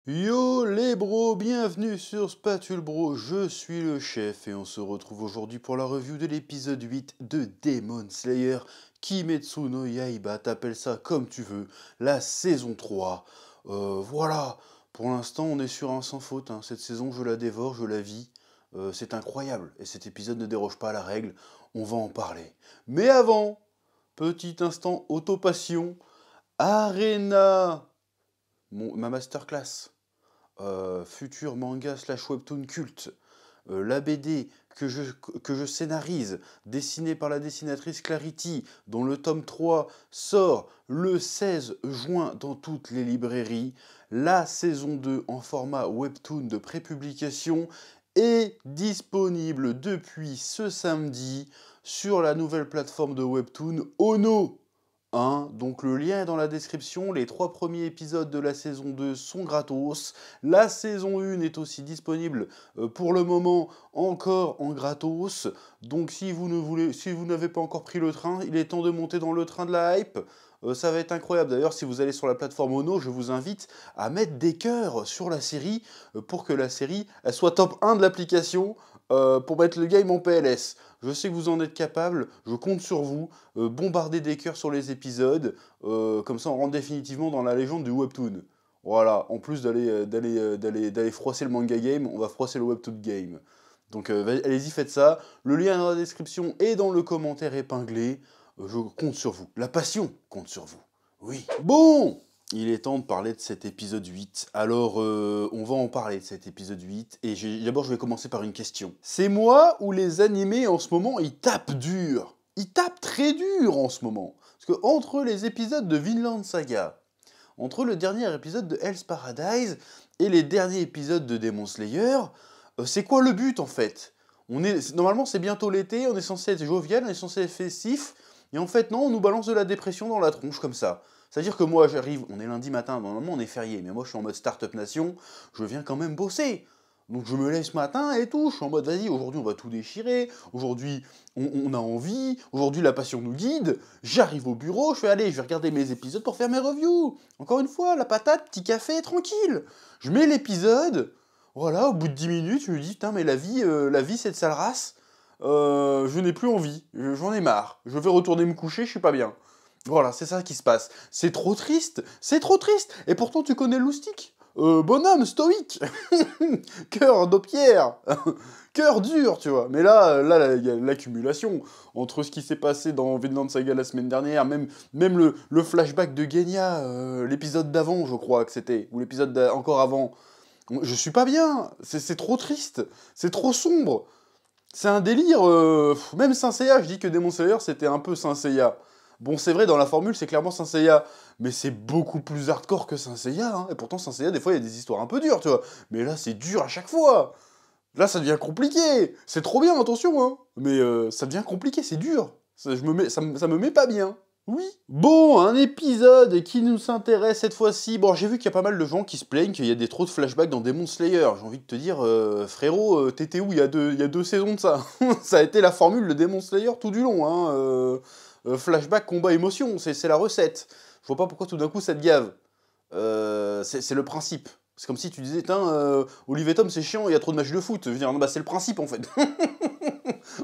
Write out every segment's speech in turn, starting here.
Yo les bros, bienvenue sur Spatule Bro, je suis le chef et on se retrouve aujourd'hui pour la review de l'épisode 8 de Demon Slayer Kimetsu no Yaiba, t'appelles ça comme tu veux, la saison 3. Voilà, pour l'instant on est sur un sans faute, hein. Cette saison je la dévore, je la vis, c'est incroyable et cet épisode ne déroge pas à la règle, on va en parler. Mais avant, petit instant autopassion, Arena, ma masterclass. Futur manga slash webtoon culte, la BD que je scénarise, dessinée par la dessinatrice Clarity, dont le tome 3 sort le 16 juin dans toutes les librairies, la saison 2 en format webtoon de prépublication est disponible depuis ce samedi sur la nouvelle plateforme de webtoon Ono. Donc le lien est dans la description, les 3 premiers épisodes de la saison 2 sont gratos, la saison 1 est aussi disponible pour le moment encore en gratos, donc si vous n'avez pas encore pris le train, il est temps de monter dans le train de la hype. Ça va être incroyable. D'ailleurs, si vous allez sur la plateforme Ono, je vous invite à mettre des cœurs sur la série pour que la série elle soit top 1 de l'application pour mettre le game en PLS. Je sais que vous en êtes capable, je compte sur vous. Bombarder des cœurs sur les épisodes, comme ça on rentre définitivement dans la légende du webtoon. Voilà, en plus d'aller froisser le manga game, on va froisser le webtoon game. Donc allez-y, faites ça. Le lien est dans la description et dans le commentaire épinglé. Je compte sur vous. La passion compte sur vous. Oui. Bon, il est temps de parler de cet épisode 8. Alors, on va en parler de cet épisode 8. Et d'abord, je vais commencer par une question. C'est moi ou les animés en ce moment, ils tapent dur? Ils tapent très dur en ce moment. Parce que entre les épisodes de Vinland Saga, entre le dernier épisode de Hell's Paradise et les derniers épisodes de Demon Slayer, c'est quoi le but en fait? Normalement, c'est bientôt l'été, on est censé être jovial, on est censé être festif, et en fait, non, on nous balance de la dépression dans la tronche comme ça. C'est-à-dire que moi, j'arrive, on est lundi matin, normalement on est férié, mais moi je suis en mode Startup Nation, je viens quand même bosser. Donc je me lève ce matin et tout, je suis en mode vas-y, aujourd'hui on va tout déchirer, aujourd'hui on a envie, aujourd'hui la passion nous guide, j'arrive au bureau, je fais allez, je vais regarder mes épisodes pour faire mes reviews. Encore une fois, la patate, petit café, tranquille. Je mets l'épisode, voilà, au bout de 10 minutes, je me dis putain mais la vie cette sale race, je n'ai plus envie, j'en ai marre, je vais retourner me coucher, je suis pas bien. Voilà, c'est ça qui se passe. C'est trop triste, c'est trop triste. Et pourtant tu connais Loustic. Bonhomme stoïque, cœur de pierre, cœur dur, tu vois. Mais là, il y a l'accumulation entre ce qui s'est passé dans Vinland Saga la semaine dernière, même le flashback de Genya, l'épisode d'avant, je crois que c'était, ou l'épisode encore avant. Je suis pas bien, c'est trop triste, c'est trop sombre. C'est un délire, même Saint Seiya, je dis que Demon Slayer c'était un peu Saint Seiya. Bon, c'est vrai, dans la formule, c'est clairement Saint Seiya, mais c'est beaucoup plus hardcore que Saint Seiya, hein. Et pourtant, Saint Seiya, des fois, il y a des histoires un peu dures, tu vois. Mais là, c'est dur à chaque fois. Là, ça devient compliqué. C'est trop bien, attention, hein. Mais ça devient compliqué, c'est dur. Ça me met pas bien. Oui. Bon, un épisode qui nous intéresse cette fois-ci. Bon, j'ai vu qu'il y a pas mal de gens qui se plaignent qu'il y a des trop de flashbacks dans Demon Slayer. J'ai envie de te dire, frérot, t'étais où il y a 2 saisons de ça? Ça a été la formule de Demon Slayer tout du long, hein. Flashback, combat, émotion, c'est la recette. Je vois pas pourquoi tout d'un coup ça te gave. C'est le principe. C'est comme si tu disais, tiens, Olivier Tom c'est chiant, il y a trop de matchs de foot. Je veux dire, non, bah c'est le principe en fait.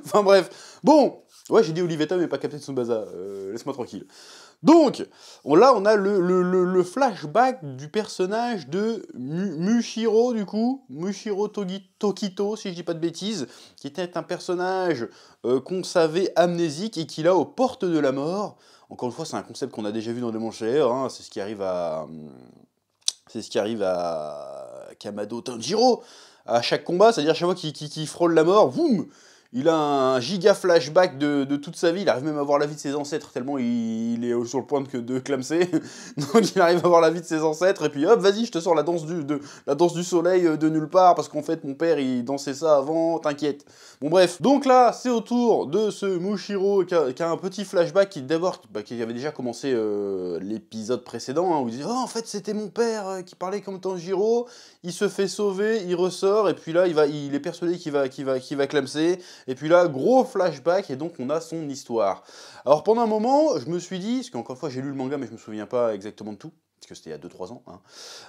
Enfin bref. Bon, ouais, j'ai dit Olivier Tom et pas Captain Tsubasa. Laisse-moi tranquille. Donc, là, on a le flashback du personnage de Mushiro, du coup. Mushiro Tokito, si je dis pas de bêtises. Qui était un personnage qu'on savait amnésique et qui, là, aux portes de la mort. Encore une fois, c'est un concept qu'on a déjà vu dans Demon Slayer. Hein, c'est ce qui arrive à. C'est ce qui arrive à Kamado Tanjiro à chaque combat, c'est-à-dire à chaque fois qu'il frôle la mort, boum, il a un giga flashback de toute sa vie, il arrive même à voir la vie de ses ancêtres, tellement il est sur le point de clamser. Donc il arrive à voir la vie de ses ancêtres, et puis hop, vas-y, je te sors la danse du soleil de nulle part, parce qu'en fait mon père il dansait ça avant, t'inquiète. Bon bref, donc là c'est au tour de ce Mushiro qui a un petit flashback qui avait déjà commencé l'épisode précédent, hein, où il dit « Oh en fait c'était mon père qui parlait comme Tanjiro », il se fait sauver, il ressort, et puis là il est persuadé qu'il va clamser. Et puis là, gros flashback, et donc on a son histoire. Alors pendant un moment, je me suis dit, parce qu'encore une fois j'ai lu le manga mais je me souviens pas exactement de tout, parce que c'était il y a 2-3 ans, hein.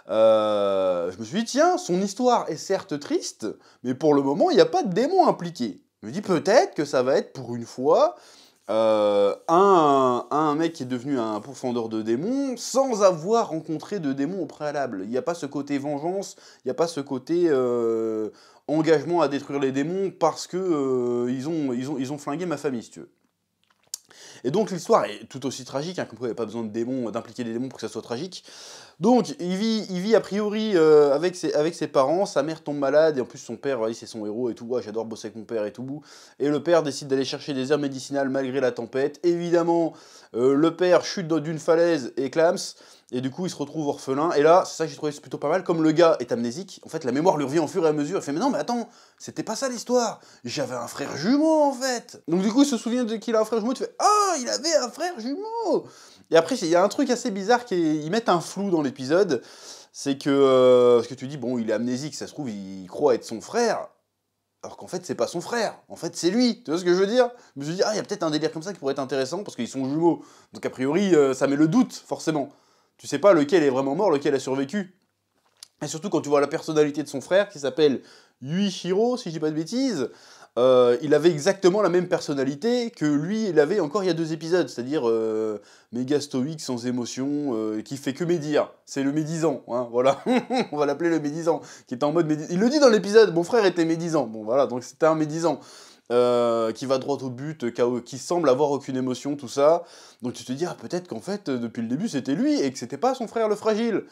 Je me suis dit, tiens, son histoire est certes triste, mais pour le moment, il n'y a pas de démon impliqué. Je me dis peut-être que ça va être pour une fois un mec qui est devenu un pourfendeur de démons sans avoir rencontré de démons au préalable. Il n'y a pas ce côté vengeance, il n'y a pas ce côté engagement à détruire les démons parce que ils ont flingué ma famille, si tu veux. Et donc l'histoire est tout aussi tragique, hein, comme quoi il n'y a pas besoin de démons, d'impliquer des démons pour que ça soit tragique. Donc il vit a priori avec ses parents, sa mère tombe malade, et en plus son père, c'est son héros et tout, ouais, j'adore bosser avec mon père et tout. Et le père décide d'aller chercher des herbes médicinales malgré la tempête. Évidemment, le père chute d'une falaise et clams, et du coup il se retrouve orphelin. Et là, c'est ça que j'ai trouvé plutôt pas mal, comme le gars est amnésique, en fait la mémoire lui revient au fur et à mesure, il fait mais non mais attends, c'était pas ça l'histoire, j'avais un frère jumeau en fait. Donc du coup il se souvient qu'il a un frère jumeau, tu fais ah il avait un frère jumeau. Et après, il y a un truc assez bizarre, ils mettent un flou dans l'épisode, c'est que, parce que tu dis, bon, il est amnésique, ça se trouve, il croit être son frère, alors qu'en fait, c'est pas son frère, en fait, c'est lui, tu vois ce que je veux dire? Je me suis dit, ah, il y a peut-être un délire comme ça qui pourrait être intéressant, parce qu'ils sont jumeaux, donc a priori, ça met le doute, forcément. Tu sais pas lequel est vraiment mort, lequel a survécu. Et surtout quand tu vois la personnalité de son frère, qui s'appelle Yuichiro, si je dis pas de bêtises, il avait exactement la même personnalité que lui, il avait encore il y a 2 épisodes, c'est-à-dire méga stoïque, sans émotion, qui fait que médire. C'est le médisant, hein, voilà. On va l'appeler le médisant, qui est en mode médisant. Il le dit dans l'épisode, mon frère était médisant. Bon voilà, donc c'était un médisant. Qui va droit au but, qui semble avoir aucune émotion, tout ça. Donc tu te dis, ah, peut-être qu'en fait, depuis le début, c'était lui, et que c'était pas son frère le fragile.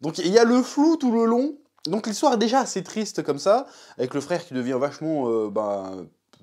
Donc il y a le flou tout le long. Donc l'histoire est déjà assez triste comme ça, avec le frère qui devient vachement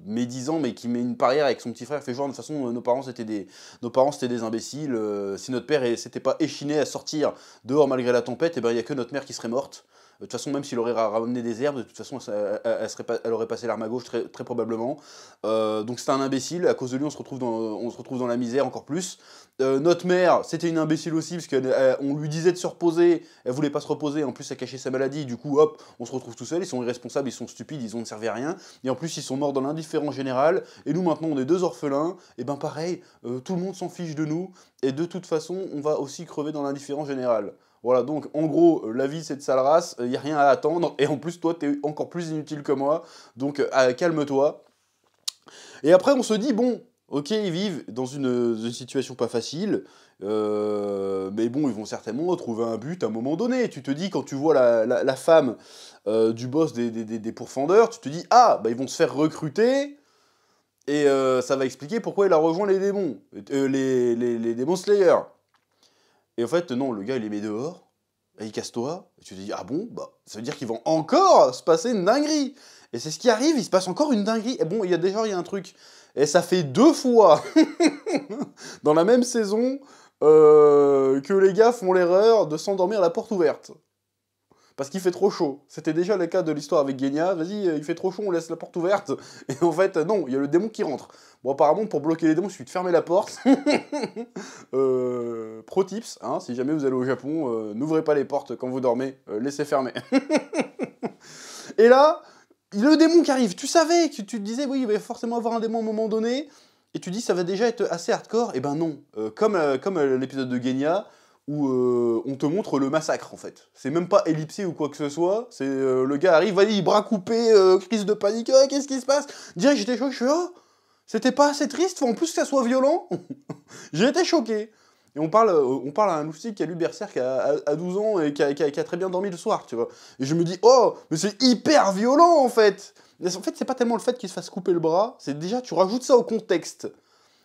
médisant, mais qui met une barrière avec son petit frère, fait genre de toute façon nos parents c'était des imbéciles, si notre père s'était pas échiné à sortir dehors malgré la tempête, et ben il y a que notre mère qui serait morte. De toute façon, même s'il aurait ramené des herbes, de toute façon, elle aurait passé l'arme à gauche, très, très probablement. Donc c'était un imbécile, à cause de lui, on se retrouve dans la misère encore plus. Notre mère, c'était une imbécile aussi, parce qu'on lui disait de se reposer, elle voulait pas se reposer, en plus elle cachait sa maladie, du coup, hop, on se retrouve tout seul, ils sont irresponsables, ils sont stupides, ils ont ne servi à rien, et en plus ils sont morts dans l'indifférence générale, et nous maintenant on est 2 orphelins, et ben pareil, tout le monde s'en fiche de nous, et de toute façon, on va aussi crever dans l'indifférence générale. Voilà, donc en gros, la vie c'est de sale race, il n'y a rien à attendre, et en plus toi t'es encore plus inutile que moi, donc calme-toi. Et après on se dit, bon, ok, ils vivent dans une situation pas facile, mais bon, ils vont certainement trouver un but à un moment donné. Tu te dis, quand tu vois la femme du boss des pourfendeurs, tu te dis, ah, bah ils vont se faire recruter, et ça va expliquer pourquoi il a rejoint les démons, les démons Slayer. Et en fait, non, le gars, il les met dehors, et il casse-toi, et tu te dis, ah bon, bah, ça veut dire qu'ils vont encore se passer une dinguerie. Et c'est ce qui arrive, il se passe encore une dinguerie. Et bon, il y a un truc, et ça fait 2 fois, dans la même saison, que les gars font l'erreur de s'endormir la porte ouverte. Parce qu'il fait trop chaud. C'était déjà le cas de l'histoire avec Genya. Vas-y, il fait trop chaud, on laisse la porte ouverte. Et en fait, non, il y a le démon qui rentre. Bon, apparemment, pour bloquer les démons, il suffit de fermer la porte. Pro tips, hein, si jamais vous allez au Japon, n'ouvrez pas les portes quand vous dormez, laissez fermer. Et là, le démon qui arrive. Tu savais, que tu te disais, oui, il va forcément avoir un démon à un moment donné. Et tu dis, ça va déjà être assez hardcore. Et ben non. Comme l'épisode de Genya, où on te montre le massacre en fait. C'est même pas ellipsé ou quoi que ce soit, c'est le gars arrive, vas-y, bras coupés, crise de panique, oh, qu'est-ce qui se passe? Direct j'étais choqué, je fais oh, c'était pas assez triste, en plus que ça soit violent. J'ai été choqué. Et on parle à un loustic qui a lu Berserk à 12 ans et qui a très bien dormi le soir, tu vois. Et je me dis, oh, mais c'est hyper violent en fait. Mais en fait, c'est pas tellement le fait qu'il se fasse couper le bras, c'est déjà, tu rajoutes ça au contexte.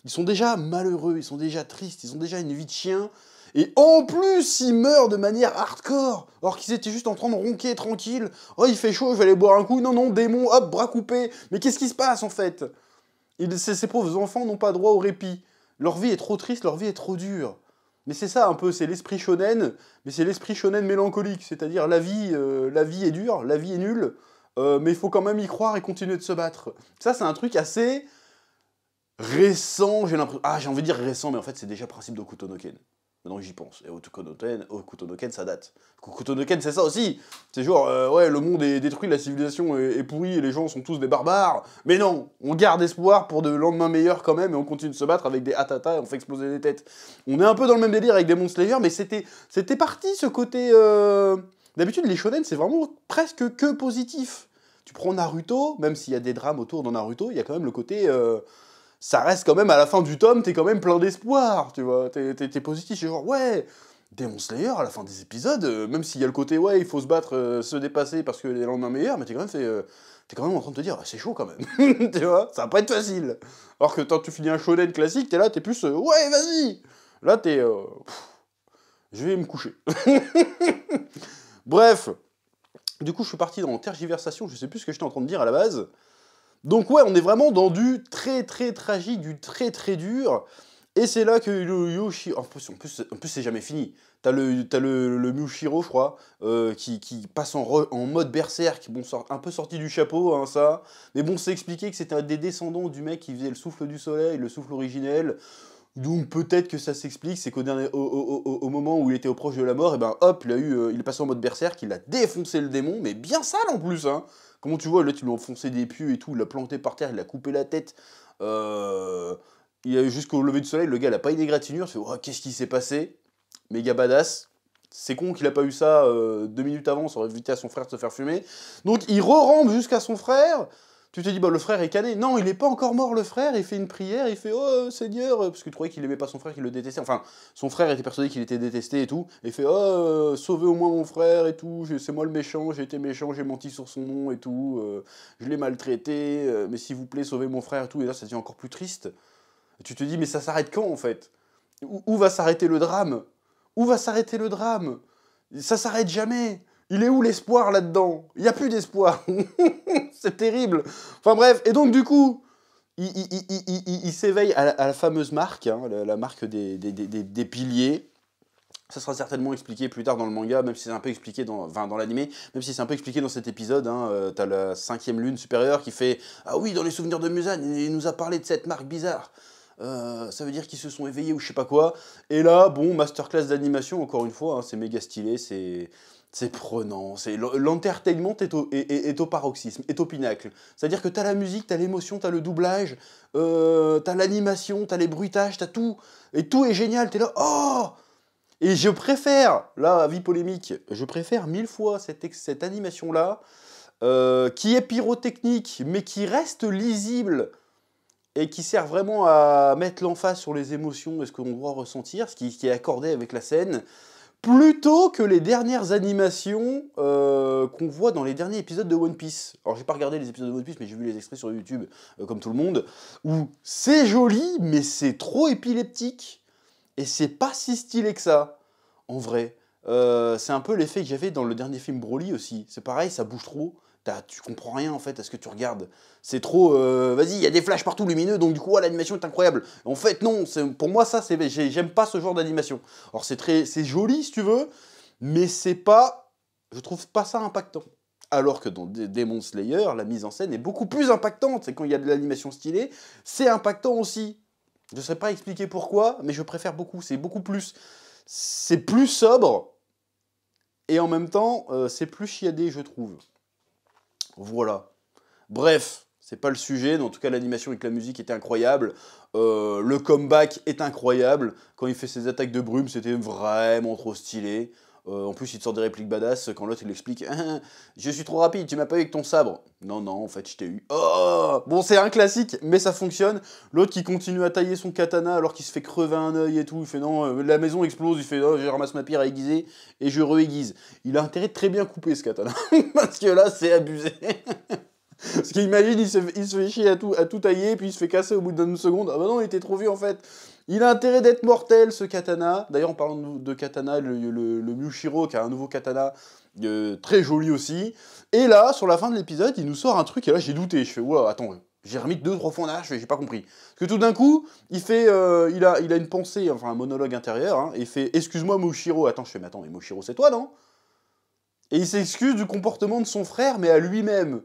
Ils sont déjà malheureux, ils sont déjà tristes, ils ont déjà une vie de chien. Et en plus, ils meurent de manière hardcore, alors qu'ils étaient juste en train de ronquer tranquille. Oh, il fait chaud, je vais aller boire un coup. Non, non, démon, hop, bras coupés. Mais qu'est-ce qui se passe en fait? Ces pauvres enfants n'ont pas droit au répit. Leur vie est trop triste, leur vie est trop dure. Mais c'est ça un peu, c'est l'esprit shonen, mais c'est l'esprit shonen mélancolique. C'est-à-dire la vie est dure, la vie est nulle, mais il faut quand même y croire et continuer de se battre. Ça, c'est un truc assez récent, j'ai l'impression. Ah, j'ai envie de dire récent, mais en fait, c'est déjà le principe d'Hokuto no Ken. Maintenant que j'y pense. Et Hokuto no Ken, ça date. Hokuto no Ken, c'est ça aussi. C'est genre, ouais, le monde est détruit, la civilisation est pourrie, et les gens sont tous des barbares. Mais non, on garde espoir pour de lendemains meilleurs quand même, et on continue de se battre avec des hatata, et on fait exploser des têtes. On est un peu dans le même délire avec Demon Slayer, mais c'était parti ce côté... D'habitude, les shonen, c'est vraiment presque que positif. Tu prends Naruto, même s'il y a des drames autour dans Naruto, il y a quand même le côté... ça reste quand même, à la fin du tome, t'es quand même plein d'espoir, tu vois. T'es positif, c'est genre, ouais, Demon Slayer, à la fin des épisodes, même s'il y a le côté, ouais, il faut se battre, se dépasser parce que les lendemains meilleurs, mais t'es quand même en train de te dire, ah, c'est chaud quand même, tu vois, ça va pas être facile. Alors que quand tu finis un shonen classique, t'es là, t'es plus, ouais, vas-y. Là, je vais me coucher. Bref, du coup, je suis parti dans tergiversation, je sais plus ce que j'étais en train de dire à la base. Donc ouais, on est vraiment dans du très très tragique, du très très dur. Et c'est là que le Yoshi... En plus c'est jamais fini. T'as le Mushiro, je crois, qui passe en mode berserk. Bon, un peu sorti du chapeau, hein, ça. Mais bon, c'est expliqué que c'était un des descendants du mec qui faisait le souffle du soleil, le souffle originel. Donc peut-être que ça s'explique, c'est au moment où il était au proche de la mort, et ben hop, il est passé en mode berserk, il a défoncé le démon, mais bien sale en plus, hein. Comment tu vois, là tu lui as enfoncé des pieux et tout, il l'a planté par terre, il a coupé la tête. Il a jusqu'au lever du soleil, le gars il a pas une égratignure, tu fais oh, qu'est-ce qui s'est passé? Méga badass. C'est con qu'il a pas eu ça 2 minutes avant, ça aurait évité à son frère de se faire fumer. Donc il re-rampe jusqu'à son frère. Tu te dis, bah le frère est cané. Non, il est pas encore mort, le frère. Il fait une prière, il fait, oh Seigneur, parce qu'il trouvait qu'il aimait pas son frère, qu'il le détestait. Enfin, son frère était persuadé qu'il était détesté et tout. Et il fait, oh, sauvez au moins mon frère et tout. C'est moi le méchant, j'ai été méchant, j'ai menti sur son nom et tout. Je l'ai maltraité, mais s'il vous plaît, sauvez mon frère et tout. Et là, ça devient encore plus triste. Et tu te dis, mais ça s'arrête quand en fait? Où va s'arrêter le drame? Où va s'arrêter le drame? Ça s'arrête jamais. Il est où l'espoir là-dedans? Il n'y a plus d'espoir. C'est terrible. Enfin bref, et donc du coup, il s'éveille à la fameuse marque, hein, la marque des piliers. Ça sera certainement expliqué plus tard dans le manga, même si c'est un peu expliqué dans l'animé, même si c'est un peu expliqué dans cet épisode. Hein, t'as la 5e lune supérieure qui fait « Ah oui, dans les souvenirs de Muzan, il nous a parlé de cette marque bizarre. Ça veut dire qu'ils se sont éveillés ou je sais pas quoi. » Et là, bon, masterclass d'animation, encore une fois, hein, c'est méga stylé, c'est prenant, l'entertainment est au paroxysme, est au pinacle. C'est-à-dire que t'as la musique, t'as l'émotion, t'as le doublage, t'as l'animation, t'as les bruitages, t'as tout. Et tout est génial, t'es là, oh! Et je préfère, là, avis polémique, je préfère 1000 fois cette animation-là, qui est pyrotechnique, mais qui reste lisible, et qui sert vraiment à mettre l'emphase sur les émotions et ce qu'on doit ressentir, ce qui est accordé avec la scène, plutôt que les dernières animations qu'on voit dans les derniers épisodes de One Piece. Alors j'ai pas regardé les épisodes de One Piece, mais j'ai vu les extraits sur YouTube, comme tout le monde, où c'est joli, mais c'est trop épileptique, et c'est pas si stylé que ça, en vrai. C'est un peu l'effet que j'avais dans le dernier film Broly aussi. C'est pareil, ça bouge trop. Tu comprends rien en fait à ce que tu regardes. C'est trop. Vas-y, il y a des flashs partout lumineux, donc du coup, l'animation est incroyable. En fait, non, pour moi, ça, j'aime pas ce genre d'animation. Alors, c'est joli si tu veux, mais c'est pas. Je trouve pas ça impactant. Alors que dans Demon Slayer, la mise en scène est beaucoup plus impactante. C'est quand il y a de l'animation stylée, c'est impactant aussi. Je ne saurais pas expliquer pourquoi, mais je préfère beaucoup. C'est beaucoup plus. C'est plus sobre, et en même temps, c'est plus chiadé, je trouve. Voilà. Bref, c'est pas le sujet, mais en tout cas l'animation avec la musique était incroyable. Le comeback est incroyable. Quand il fait ses attaques de brume, c'était vraiment trop stylé. En plus, il te sort des répliques badass quand l'autre il explique ah, je suis trop rapide, tu m'as pas eu avec ton sabre. Non, non, en fait, je t'ai eu. Oh bon, c'est un classique, mais ça fonctionne. L'autre qui continue à tailler son katana alors qu'il se fait crever un œil et tout. Il fait non, la maison explose. Il fait non, je ramasse ma pierre à aiguiser et je re-aiguise. Il a intérêt de très bien couper ce katana parce que là, c'est abusé. Parce qu'imagine, il se fait chier à tout tailler, puis il se fait casser au bout d'une seconde. Ah bah non, il était trop vieux en fait. Il a intérêt d'être mortel, ce katana. D'ailleurs, en parlant de katana, le Mushiro, qui a un nouveau katana, très joli aussi. Et là, sur la fin de l'épisode, il nous sort un truc, et là, j'ai douté. Je fais, oula, attends, j'ai remis 2-3 fois en arrière, j'ai pas compris. Parce que tout d'un coup, il a une pensée, enfin un monologue intérieur, hein, et il fait, excuse-moi Mushiro. Attends, je fais, mais attends, mais Mushiro, c'est toi, non? Et il s'excuse du comportement de son frère, mais à lui-même.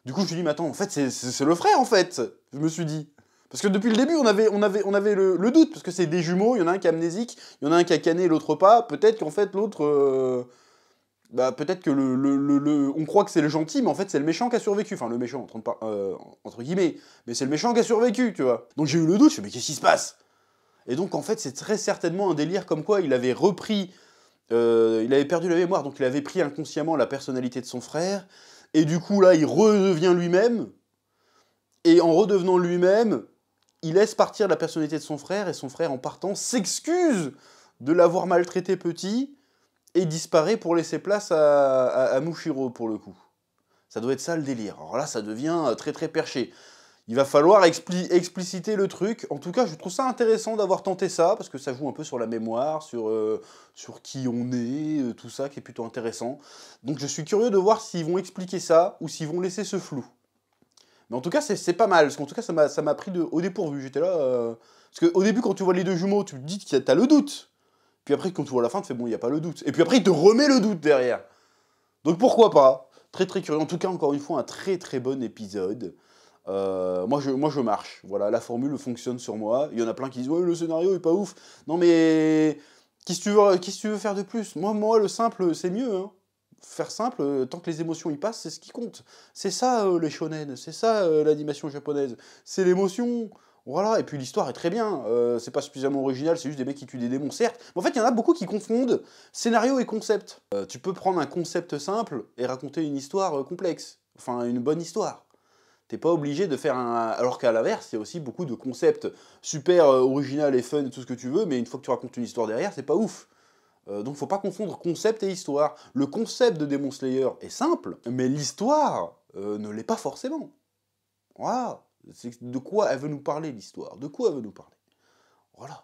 Du coup, je me suis dit, mais attends, en fait, c'est le frère, en fait. Je me suis dit. Parce que depuis le début, on avait le doute, parce que c'est des jumeaux, il y en a un qui est amnésique, il y en a un qui a canné, l'autre pas. Peut-être qu'en fait, l'autre... peut-être que on croit que c'est le gentil, mais en fait, c'est le méchant qui a survécu. Enfin, le méchant, entre guillemets. Mais c'est le méchant qui a survécu, tu vois. Donc j'ai eu le doute, je me suis dit, mais qu'est-ce qui se passe? Et donc, en fait, c'est très certainement un délire comme quoi il avait repris... il avait perdu la mémoire, donc il avait pris inconsciemment la personnalité de son frère. Et du coup, là, il redevient lui-même. Et en redevenant lui-même, il laisse partir la personnalité de son frère, et son frère, en partant, s'excuse de l'avoir maltraité petit, et disparaît pour laisser place à Mushiro, pour le coup. Ça doit être ça, le délire. Alors là, ça devient très très perché. Il va falloir expliciter le truc. En tout cas, je trouve ça intéressant d'avoir tenté ça, parce que ça joue un peu sur la mémoire, sur qui on est, tout ça, qui est plutôt intéressant. Donc je suis curieux de voir s'ils vont expliquer ça, ou s'ils vont laisser ce flou. Mais en tout cas, c'est pas mal, parce qu'en tout cas, ça m'a pris au dépourvu. J'étais là... Parce qu'au début, quand tu vois les deux jumeaux, tu te dis que t'as le doute. Puis après, quand tu vois la fin, tu fais bon, il n'y a pas le doute. Et puis après, il te remet le doute derrière. Donc pourquoi pas? Très très curieux. En tout cas, encore une fois, un très très bon épisode. Moi, je marche. Voilà, la formule fonctionne sur moi. Il y en a plein qui disent ouais, le scénario est pas ouf. Non mais qu'est-ce que tu veux faire de plus? Moi, le simple, c'est mieux. Hein. Faire simple, tant que les émotions y passent, c'est ce qui compte. C'est ça les shonen, c'est ça l'animation japonaise. C'est l'émotion. Voilà, et puis l'histoire est très bien. C'est pas suffisamment original, c'est juste des mecs qui tuent des démons, certes. Mais en fait, il y en a beaucoup qui confondent scénario et concept. Tu peux prendre un concept simple et raconter une histoire complexe. Enfin, une bonne histoire. T'es pas obligé de faire un... Alors qu'à l'inverse, il y a aussi beaucoup de concepts super original et fun et tout ce que tu veux, mais une fois que tu racontes une histoire derrière, c'est pas ouf. Donc faut pas confondre concept et histoire. Le concept de Demon Slayer est simple, mais l'histoire ne l'est pas forcément. Voilà. De quoi elle veut nous parler, l'histoire? De quoi elle veut nous parler? Voilà.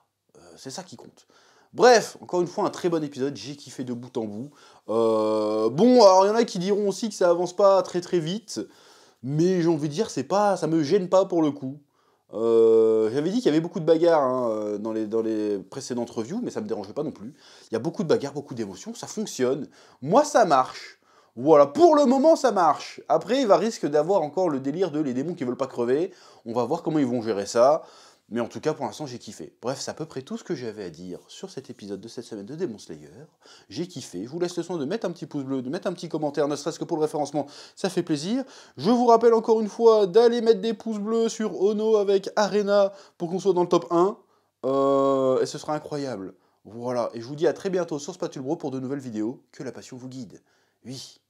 C'est ça qui compte. Bref, encore une fois, un très bon épisode. J'ai kiffé de bout en bout. Bon, alors il y en a qui diront aussi que ça avance pas très très vite. Mais j'ai envie de dire, c'est pas, ça me gêne pas pour le coup. J'avais dit qu'il y avait beaucoup de bagarres hein, dans les précédentes reviews, mais ça me dérangeait pas non plus. Il y a beaucoup de bagarres, beaucoup d'émotions, ça fonctionne. Moi, ça marche. Voilà, pour le moment, ça marche. Après, il va risque d'avoir encore le délire de les démons qui veulent pas crever. On va voir comment ils vont gérer ça. Mais en tout cas, pour l'instant, j'ai kiffé. Bref, c'est à peu près tout ce que j'avais à dire sur cet épisode de cette semaine de Demon Slayer. J'ai kiffé. Je vous laisse le soin de mettre un petit pouce bleu, de mettre un petit commentaire, ne serait-ce que pour le référencement, ça fait plaisir. Je vous rappelle encore une fois d'aller mettre des pouces bleus sur Ono avec Arena pour qu'on soit dans le top 1. Et ce sera incroyable. Voilà. Et je vous dis à très bientôt sur Spatule Bro pour de nouvelles vidéos. Que la passion vous guide. Oui.